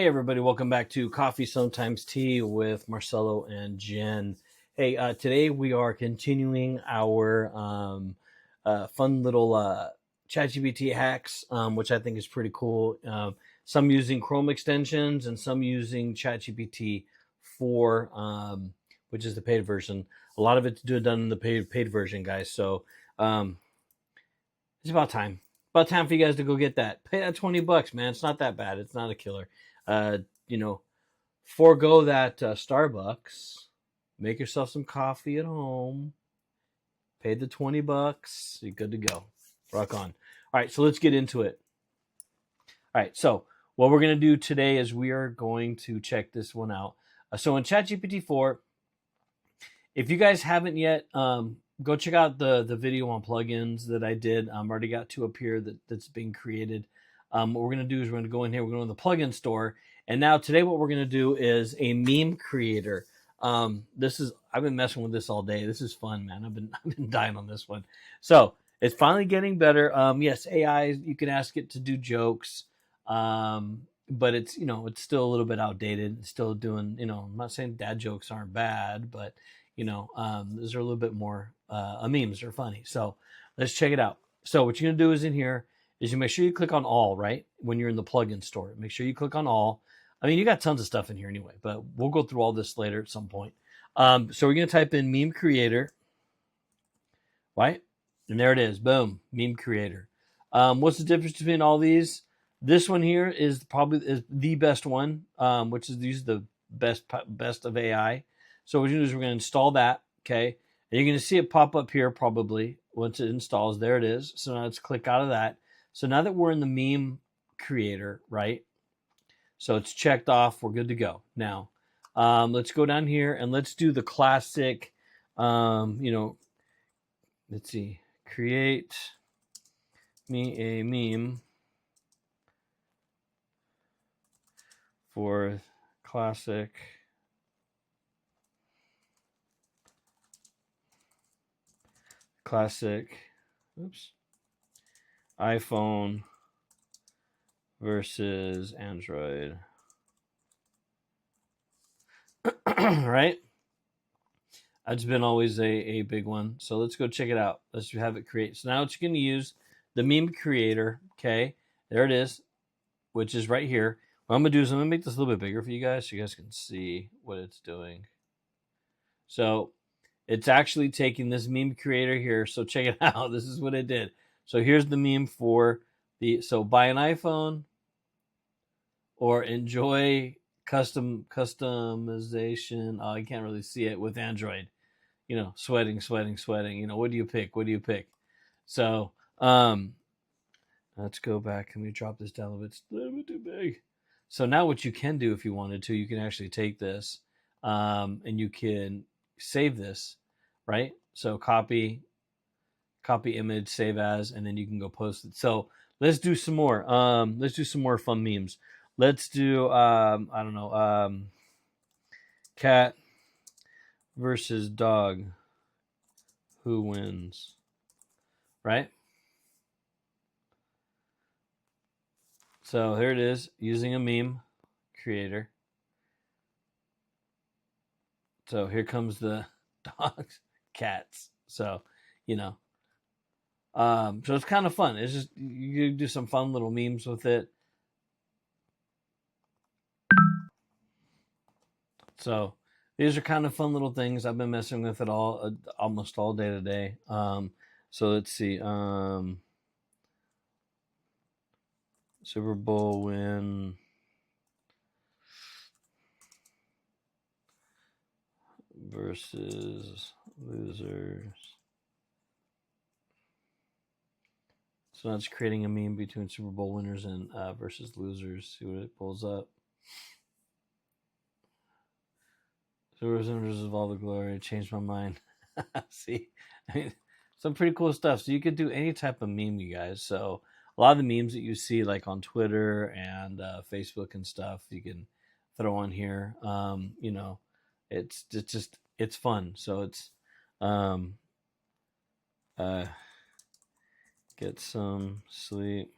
Hey everybody, welcome back to Coffee Sometimes Tea with Marcelo and Jen. Hey, today we are continuing our fun little ChatGPT hacks, which I think is pretty cool. Some using Chrome extensions and some using ChatGPT 4, which is the paid version. A lot of it's done in the paid version, guys. So it's about time. About time for you guys to go get that. Pay that $20, man. It's not that bad. It's not a killer. Forego that Starbucks. Make yourself some coffee at home. Pay the $20. You're good to go. Rock on. All right, so let's get into it. All right, so what we're going to do today is we are going to check this one out. So in ChatGPT 4, if you guys haven't yet, go check out the video on plugins that I did. Already got two up here that's being created. What we're going to do is we're going to go in here. We're going to the plugin store. And now today what we're going to do is a meme creator. I've been messing with this all day. This is fun, man. I've been dying on this one. So it's finally getting better. Yes, AI, you can ask it to do jokes. But it's still a little bit outdated. It's still doing, I'm not saying dad jokes aren't bad, but those are a little bit more memes are funny. So let's check it out. So what you're gonna do is in here is you make sure you click on all, right? When you're in the plugin store, make sure you click on all. I mean, you got tons of stuff in here anyway, but we'll go through all this later at some point. So we're gonna type in meme creator, right? And there it is. Boom, meme creator. What's the difference between all these? This one here is probably the best one, which is these are the best of AI. So what we're going to do is we're going to install that, okay? And you're going to see it pop up here probably once it installs. There it is. So now let's click out of that. So now that we're in the meme creator, right? So it's checked off. We're good to go. Now, let's go down here and let's do the classic, let's see, create me a meme for classic iPhone versus Android. Right? That's been always a big one. So let's go check it out. Let's have it create. So now it's going to use the meme creator. Okay, there it is, which is right here. What I'm going to do is I'm going to make this a little bit bigger for you guys so you guys can see what it's doing. So it's actually taking this meme creator here. So check it out. This is what it did. So here's the meme for buy an iPhone or enjoy customization. Oh, I can't really see it with Android. Sweating. What do you pick? So let's go back. Let me drop this down a little bit. It's a little bit too big. So now what you can do if you wanted to, you can actually take this and you can save this, right? So copy image, save as, and then you can go post it. So let's do some more. Let's do some more fun memes. Let's do cat versus dog. Who wins? Right? So here it is, using a meme creator. So here comes the dogs, cats. So, so it's kind of fun. It's just, you do some fun little memes with it. So these are kind of fun little things. I've been messing with it almost all day today. So let's see. Super Bowl win versus losers. So now it's creating a meme between Super Bowl winners and versus losers. See what it pulls up. Super winners of all the glory. Changed my mind. See, I mean, some pretty cool stuff. So you could do any type of meme, you guys. So a lot of the memes that you see like on Twitter and Facebook and stuff, you can throw on here. It's fun. So it's get some sleep.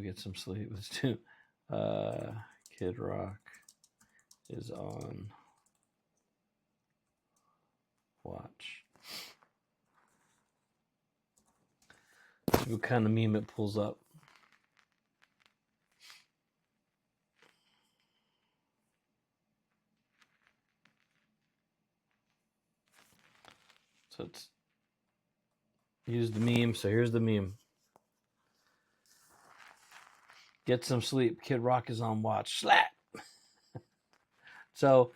Get some sleep. Let's do Kid Rock is on watch. See what kind of meme it pulls up. So it's use the meme. So here's the meme. Get some sleep. Kid Rock is on watch. Slap. So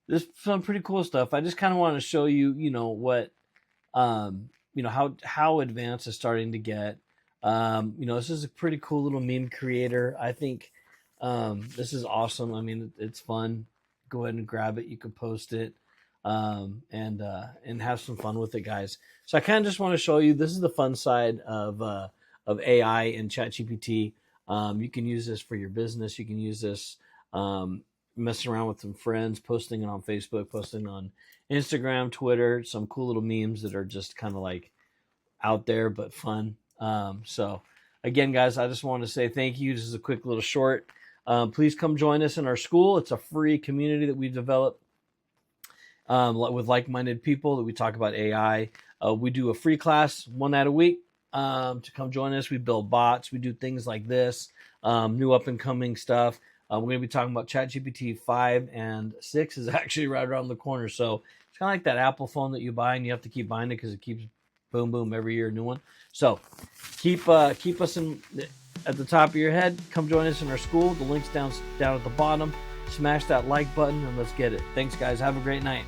this is some pretty cool stuff. I just kind of want to show you, what, how advanced it's starting to get. This is a pretty cool little meme creator. I think this is awesome. I mean, it's fun. Go ahead and grab it. You can post it. And have some fun with it, guys. So I kind of just want to show you, this is the fun side of AI and ChatGPT. You can use this for your business. You can use this messing around with some friends, posting it on Facebook, posting on Instagram, Twitter, some cool little memes that are just kind of like out there but fun. So again, guys, I just want to say thank you. This is a quick little short. Please come join us in our school. It's a free community that we've developed with like-minded people that we talk about AI. We do a free class one night a week to come join us. We build bots. We do things like this, new up-and-coming stuff. We're going to be talking about ChatGPT 5 and 6 is actually right around the corner. So it's kind of like that Apple phone that you buy and you have to keep buying it because it keeps boom, boom, every year, a new one. So keep us at the top of your head. Come join us in our school. The link's down at the bottom. Smash that like button and let's get it. Thanks, guys. Have a great night.